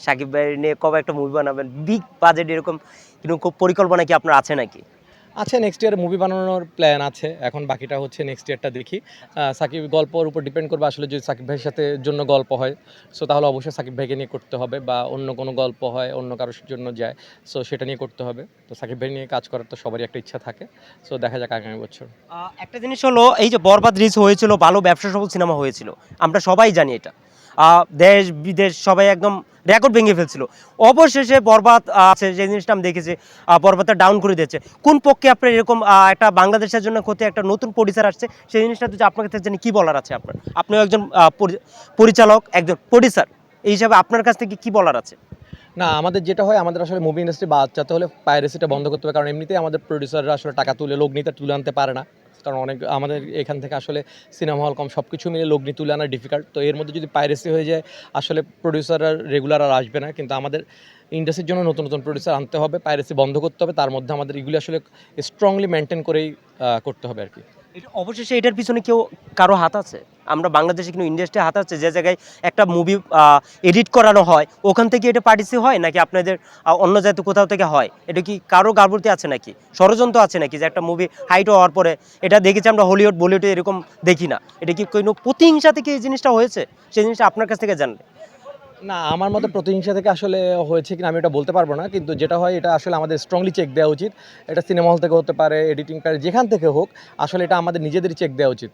সাকিব ভাই নিয়ে কবে একটা মুভি বানাবেন, বিগ বাজেট এরকম কিন্তু পরিকল্পনা কি আপনার আছে নাকি? আছে, নেক্সট ইয়ার মুভি বানানোর প্ল্যান আছে। এখন বাকিটা হচ্ছে নেক্সট ইয়ারটা দেখি। সাকিব গল্পর উপর ডিপেন্ড করবে আসলে, যদি সাকিব ভাইয়ের সাথে জন্য গল্প হয় সো তাহলে অবশ্যই সাকিব ভাইকে নিয়ে করতে হবে, বা অন্য কোনো গল্প হয় অন্য কারোর জন্য যায় সো সেটা নিয়ে করতে হবে। তো সাকিব ভাই নিয়ে কাজ করার তো সবারই একটা ইচ্ছা থাকে। সো দেখা যাক আগামী বছর। একটা জিনিস হলো এই যে বরবাদ রিলিজ হয়েছিল, ভালো ব্যবসা সফল সিনেমা হয়েছিল, আমরা সবাই জানি এটা। দেশ বিদেশ সবাই একদম রেকর্ড ভেঙে ফেলছিল। অবশেষে বরবাদ আছে যে জিনিসটা আমি দেখেছি, বরবাদটা ডাউন করে দিয়েছে। কোন পক্ষে আপনার এরকম একটা বাংলাদেশের জন্য ক্ষতি, একটা নতুন প্রডিউসার আসছে, সেই জিনিসটা যদি আপনার কাছে জানি কি বলার আছে আপনার? আপনিও একজন পরিচালক, একজন প্রডিউসার, এই হিসাবে আপনার কাছ থেকে কি বলার আছে? না, আমাদের যেটা হয়, আমাদের আসলে মুভি ইন্ডাস্ট্রি বাঁচাতে হলে পাইরেসিটা বন্ধ করতে হবে। কারণ এমনিতেই আমাদের প্রডিউসাররা আসলে টাকা তুলে লগ্নিতে তুলে আনতে পারে না। কারণ অনেক আমাদের এখান থেকে আসলে সিনেমা হল কম, সব কিছু মিলে লগ্নি তুলে আনা ডিফিকাল্ট। তো এর মধ্যে যদি পাইরেসি হয়ে যায় আসলে প্রডিউসাররা রেগুলার আর আসবে না। কিন্তু আমাদের ইন্ডাস্ট্রির জন্য নতুন নতুন প্রডিউসার আনতে হবে, পাইরেসি বন্ধ করতে হবে। তার মধ্যে আমাদের এগুলি আসলে স্ট্রংলি মেনটেন করেই করতে হবে আর কি। এটা অবশেষে এটার পিছনে কারো হাত আছে? আমরা বাংলাদেশে কিন্তু ইন্ডাস্ট্রি হাত আছে, যে জায়গায় একটা মুভি এডিট করানো হয় ওখান থেকে এটা পার্টিসি হয়, নাকি আপনাদের অন্য জায়গায় কোথাও থেকে হয়? এটা কি কারো গাফিলতি আছে নাকি, ষড়যন্ত্র আছে নাকি, যে একটা মুভি হাইট হওয়ার পরে, এটা দেখেছি আমরা হলিউড বলিউডে এরকম দেখি না, এটা কি কোনো প্রতিহিংসা থেকে এই জিনিসটা হয়েছে? সেই জিনিসটা আপনার কাছ থেকে জানলে। না, আমার মতে প্রতিহিংসা থেকে আসলে হয়েছে কিনা আমি এটা বলতে পারবো না। কিন্তু যেটা হয় এটা আসলে আমাদের স্ট্রংলি চেক দেওয়া উচিত। এটা সিনেমা হল থেকে হতে পারে, এডিটিং পারে, যেখান থেকে হোক আসলে এটা আমাদের নিজেদেরই চেক দেওয়া উচিত।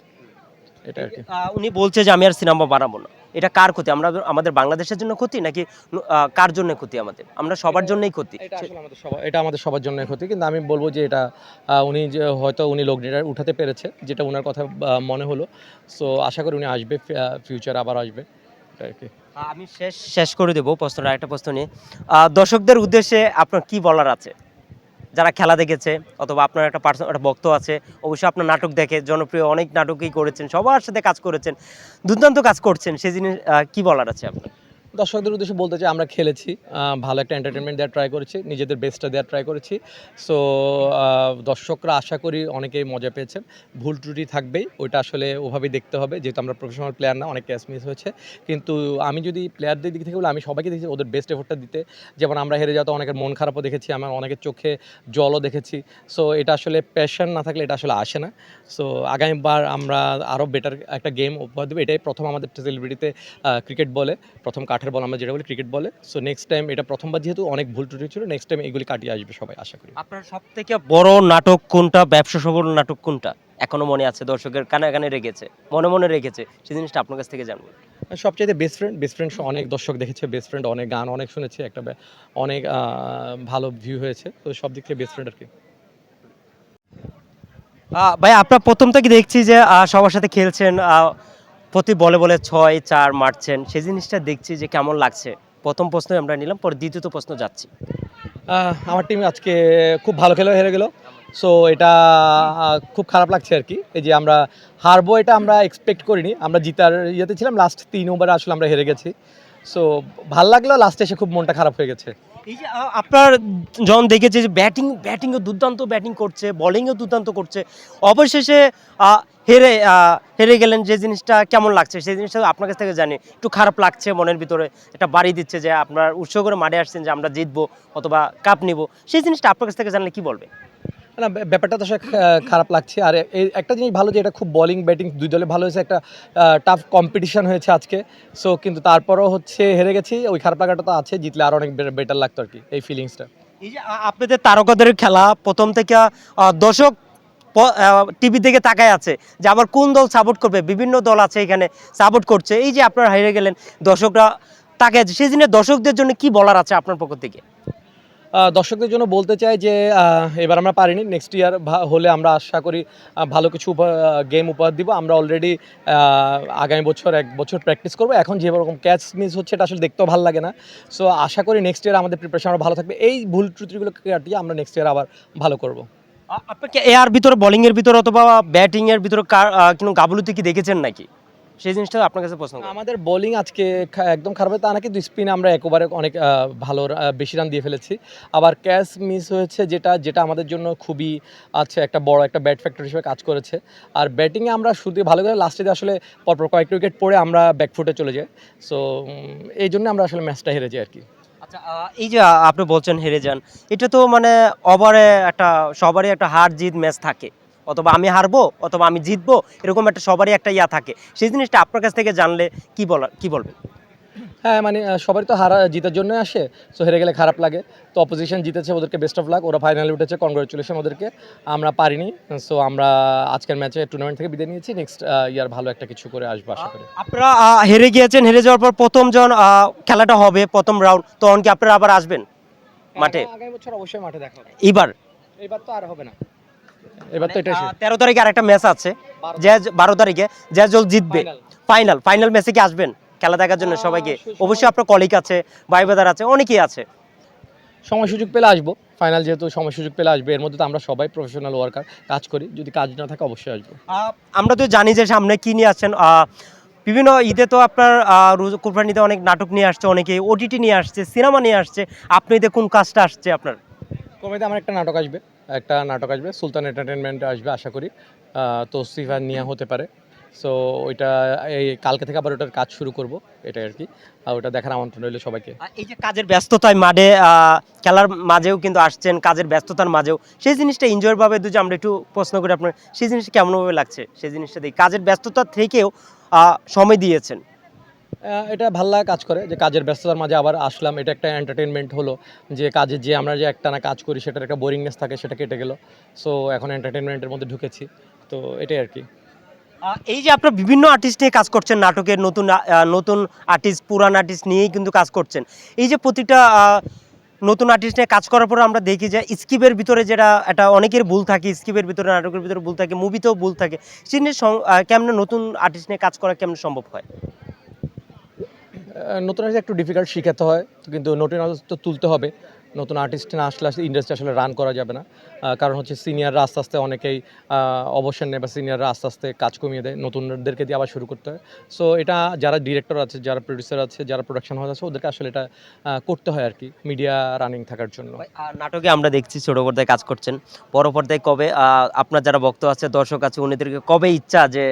এটা আর কি। উনি বলছে যে আমি আর সিনেমা বানাবো না, এটা কার ক্ষতি? আমরা আমাদের বাংলাদেশের জন্য ক্ষতি, নাকি কার জন্য ক্ষতি? আমরা সবার জন্যই ক্ষতি। এটা আসলে আমাদের সবার জন্য ক্ষতি। কিন্তু আমি বলবো যে এটা উনি যে হয়তো উনি লগ্নিটা উঠাতে পেরেছে, যেটা উনার কথা মনে হলো। সো আশা করি উনি আসবে, ফিউচার আবার আসবে। এটা আর কি। আমি শেষ শেষ করে দেবো প্রশ্নটা, একটা প্রশ্ন নিয়ে। দর্শকদের উদ্দেশ্যে আপনার কি বলার আছে, যারা খেলা দেখেছে, অথবা আপনার একটা একটা ভক্ত আছে, অবশ্যই আপনার নাটক দেখে, জনপ্রিয় অনেক নাটকই করেছেন, সবার সাথে কাজ করেছেন, দুর্দান্ত কাজ করছেন, সেই জিনিস কি বলার আছে আপনার? দর্শকদের উদ্দেশ্যে বলতে চাই, আমরা খেলেছি, ভালো একটা এন্টারটেনমেন্ট দেওয়ার ট্রাই করেছি, নিজেদের বেস্টটা দেওয়ার ট্রাই করেছি। সো দর্শকরা আশা করি অনেকেই মজা পেয়েছেন। ভুল ত্রুটি থাকবেই, ওইটা আসলে ওভাবেই দেখতে হবে, যেহেতু আমরা প্রফেশনাল প্লেয়ার না, অনেক ক্যাচ মিস হয়েছে। কিন্তু আমি যদি প্লেয়ারদের দিক থেকে বলি, আমি সবাইকে দেখেছি ওদের বেস্ট এফোর্টটা দিতে। যেমন আমরা হেরে যাওয়া তো অনেকের মন খারাপও দেখেছি, আমার অনেকের চোখে জলও দেখেছি। সো এটা আসলে প্যাশন না থাকলে এটা আসলে আসে না। সো আগামীবার আমরা আরও বেটার একটা গেম উপহার দেবো। এটাই প্রথম আমাদের সেলিব্রিটিতে ক্রিকেট বলে, প্রথম কাঠের বল আমরা যেটা বলি ক্রিকেট বলে। সো নেক্সট টাইম, এটা প্রথমবার যেহেতু অনেক ভুল ত্রুটি ছিল, নেক্সট টাইম এগুলি কাটিয়ে আসবে সবাই, আশা করি। আপনার সব থেকে বড় নাটক কোনটা, ব্যবসা সফল নাটক কোনটা এখনো মনে আছে, দর্শকের কানে কানে রেখেছে, মনে মনে রেখেছে, সেই জিনিসটা আপনার কাছ থেকে জানবো। সবচাইতে বেস্ট ফ্রেন্ড অনেক দর্শক দেখেছে, বেস্ট ফ্রেন্ড অনেক গান অনেক শুনেছে, একটা অনেক ভালো ভিউ হয়েছে। তো সব দিক থেকে বেস্ট ফ্রেন্ড আর কি। ভাই, আপনার প্রথম থেকে দেখছি যে সবার সাথে খেলছেন, প্রতি বলে বলে 6-4 মারছেন, সেই জিনিসটা দেখছি যে কেমন লাগছে। প্রথম প্রশ্ন আমরা নিলাম, পরে দ্বিতীয় প্রশ্ন যাচ্ছি। আমার টিম আজকে খুব ভালো খেলেও হেরে গেল। সো এটা খুব খারাপ লাগছে আর কি। এই যে আমরা হারবো এটা আমরা এক্সপেক্ট করিনি, আমরা জিতার ইয়েতে ছিলাম, লাস্ট 3 ওভারে আসলে আমরা হেরে গেছি। সো ভাল লাগলো, লাস্টে এসে খুব মনটা খারাপ হয়ে গেছে। এই যে আপনার যখন দেখেছে যে ব্যাটিংও দুর্দান্ত ব্যাটিং করছে, বোলিংও দুর্দান্ত করছে, অবশেষে হেরে হেরে গেলেন, যে জিনিসটা কেমন লাগছে সেই জিনিসটা আপনার কাছ থেকে জানি। একটু খারাপ লাগছে মনের ভিতরে, এটা বাড়ি দিচ্ছে যে আপনার উৎসাহ করে মাঠে আসছেন যে আমরা জিতবো অথবা কাপ নিব, সেই জিনিসটা আপনার কাছ থেকে জানলে কি বলবে? না, ব্যাপারটা তো আসলে খারাপ লাগছে। আর এই একটা জিনিস ভালো যে এটা খুব বোলিং ব্যাটিং দুই দলে ভালো হয়েছে, একটা টাফ কম্পিটিশন হয়েছে আজকে। সো কিন্তু তারপরও হচ্ছে হেরে গেছি, ওই খারাপ লাগাটা তো আছে, জিতলে আরও অনেক বেটার লাগতো আর কি, এই ফিলিংসটা। এই যে আপনাদের তারকাদের খেলা প্রথম থেকে দর্শক টিভি থেকে তাকায় আছে যে আবার কোন দল সাপোর্ট করবে, বিভিন্ন দল আছে এখানে সাপোর্ট করছে, এই যে আপনারা হেরে গেলেন, দর্শকরা তাকায় আছে, সেই জিনিস দর্শকদের জন্য কি বলার আছে আপনার পক্ষ থেকে? দর্শকদের জন্য বলতে চাই যে এবার আমরা পারিনি, নেক্সট ইয়ার হলে আমরা আশা করি ভালো কিছু গেম উপহার দিব। আমরা অলরেডি আগামী বছর 1 বছর প্র্যাকটিস করবো। এখন যেরকম ক্যাচ মিস হচ্ছে এটা আসলে দেখতেও ভালো লাগে না। সো আশা করি নেক্সট ইয়ার আমাদের প্রিপারেশন আরও ভালো থাকবে, এই ভুল ত্রুটিগুলো কাটিয়ে আমরা নেক্সট ইয়ার আবার ভালো করব। আপনাকে এর ভিতরে বোলিং এর ভিতরে অথবা ব্যাটিং এর ভিতরে কোনো গাফলতি কি দেখেছেন নাকি? সেই জিনিসটা আপনার কাছে পছন্দ করেন? আমাদের বোলিং আজকে একদম খারাপ হয় তা নাকি 2 স্পিনে আমরা একেবারে অনেক ভালো বেশি রান দিয়ে ফেলেছি। আবার ক্যাচ মিস হয়েছে যেটা আমাদের জন্য খুবই একটা বড় একটা ব্যাড ফ্যাক্টর হিসেবে কাজ করেছে। আর ব্যাটিংয়ে আমরা শুরুতে ভালো করে লাস্টে আসলে পরপর কয়েকটা উইকেট পড়ে আমরা ব্যাকফুটে চলে যাই। সো এইজন্য আমরা আসলে ম্যাচটা হেরে যাই আরকি। আচ্ছা, এই যে আপনি বলছেন হেরে যান, এটা তো মানে ওভারে একটা সবারই একটা হার জিত ম্যাচ থাকে। অথবা আমি হারবো অথবা আমি জিতবো, এরকম একটা সবারই একটা ইয়া থাকে। সেই জিনিসটা আপনার কাছ থেকে জানলে কি বলবেন? হ্যাঁ, মানে সবারই তো হারা জিতার জন্যই আসে। সো হেরে গেলে খারাপ লাগে। তো অপোজিশন জিতেছে, ওদেরকে বেস্ট অফ লাক। ওরা ফাইনালে উঠেছে, কনগ্রাচুলেশন ওদেরকে। আমরা পারিনি। সো আমরা আজকের ম্যাচে টুর্নামেন্ট থেকে বিদায় নিয়েছি। নেক্সট ইয়ার ভালো একটা কিছু করে আসবো আশা করি। আপনারা হেরে গিয়েছেন, হেরে যাওয়ার পর প্রথম যখন খেলাটা হবে, প্রথম রাউন্ড, তখন কি আপনারা আবার আসবেন মাঠে? আগামী বছর অবশ্যই মাঠে দেখা হবে। এবার এবার তো আর হবে না। এবার তো এটাই শেষ। 13 তারিখে আরেকটা ম্যাচ আছে, যে 12 তারিখে যে দল জিতবে ফাইনাল ম্যাচে কি আসবেন খেলা দেখার জন্য সবাইকে? অবশ্যই আপনার কলিগ আছে, ভাই ব্রাদার আছে, অনেকেই আছে। সময় সুযোগ পেলে আসবো। ফাইনাল যেহেতু সময় সুযোগ পেলে আসবে। এর মধ্যে তো আমরা সবাই প্রফেশনাল ওয়ার্কার, কাজ করি। যদি কাজ না থাকে অবশ্যই আসবো। আমরা তো জানি যে সামনে কি নিয়ে আসছেন, বিভিন্ন ঈদে তো আপনার কুরবানিতে অনেক নাটক নিয়ে আসছে, অনেকে ওটিটি নিয়ে আসছে, সিনেমা নিয়ে আসছে। আপনি ঈদে কোন কাজটা আসছে আপনার? কমেতে আমার একটা নাটক আসবে সুলতান এন্টারটেনমেন্ট আসবে আশা করি। তৌসিফ আর নিয়া হতে পারে। সো ওইটা এই কালকে থেকে আবার ওটার কাজ শুরু করব, এটাই আর কি। আর ওটা দেখার আমন্ত্রণ রইল সবাইকে। এই যে কাজের ব্যস্ততায় মাঠে খেলার মাঝেও কিন্তু আসছেন, কাজের ব্যস্ততার মাঝেও সেই জিনিসটা এনজয়ের ভাবে যদি আমরা একটু প্রশ্ন করি আপনার, সেই জিনিসটা কেমনভাবে লাগছে? সেই জিনিসটা দেখি কাজের ব্যস্ততা থেকেও সময় দিয়েছেন। এটা ভাল লাগা কাজ করে যে কাজের ব্যস্ততার মাঝে আবার আসলাম। এটা একটা এন্টারটেনমেন্ট হলো যে কাজে যে আমরা যে একটানা কাজ করি সেটার একটা বোরিংনেস থাকে, সেটা কেটে গেল। সো এখন এন্টারটেনমেন্টের মধ্যে ঢুকেছি। তো এটাই আর কি। এই যে আপনারা বিভিন্ন আর্টিস্ট নিয়ে কাজ করছেন, নাটকের নতুন আর্টিস্ট, পুরান আর্টিস্ট নিয়েই কিন্তু কাজ করছেন। এই যে প্রতিটা নতুন আর্টিস্ট নিয়ে কাজ করার পর আমরা দেখি যে স্ক্রিপ্টের ভিতরে যেটা একটা অনেকের ভুল থাকে, স্ক্রিপ্টের ভিতরে, নাটকের ভিতরে ভুল থাকে, মুভিতেও ভুল থাকে। সেই নিয়ে কেমনে নতুন আর্টিস্ট নিয়ে কাজ করা কেমনে সম্ভব হয়? নতুন আর্টিস্ট একটু ডিফিকাল্ট শিখাতে হয়, কিন্তু নতুন আর্টিস্ট তো তুলতে হবে। নতুন আর্টিস্ট না আসলে ইন্ডাস্ট্রি আসলে রান করা যাবে না। কারণ হচ্ছে সিনিয়ররা আস্তে আস্তে অনেকেই অবসর নেয় বা সিনিয়ররা আস্তে আস্তে কাজ কমিয়ে দেয়, নতুনদেরকে দিয়ে আবার শুরু করতে হয়। সো এটা যারা ডিরেক্টর আছে, যারা প্রডিউসার আছে, যারা প্রোডাকশন হাউস আছে, ওদেরকে আসলে এটা করতে হয় আর কি, মিডিয়া রানিং থাকার জন্য। আর নাটকে আমরা দেখছি ছোট পর্দায় কাজ করছেন, বড় পর্দায় কবে আপনার যারা ভক্ত আছে, দর্শক আছে, উনিদেরকে কবে ইচ্ছা যে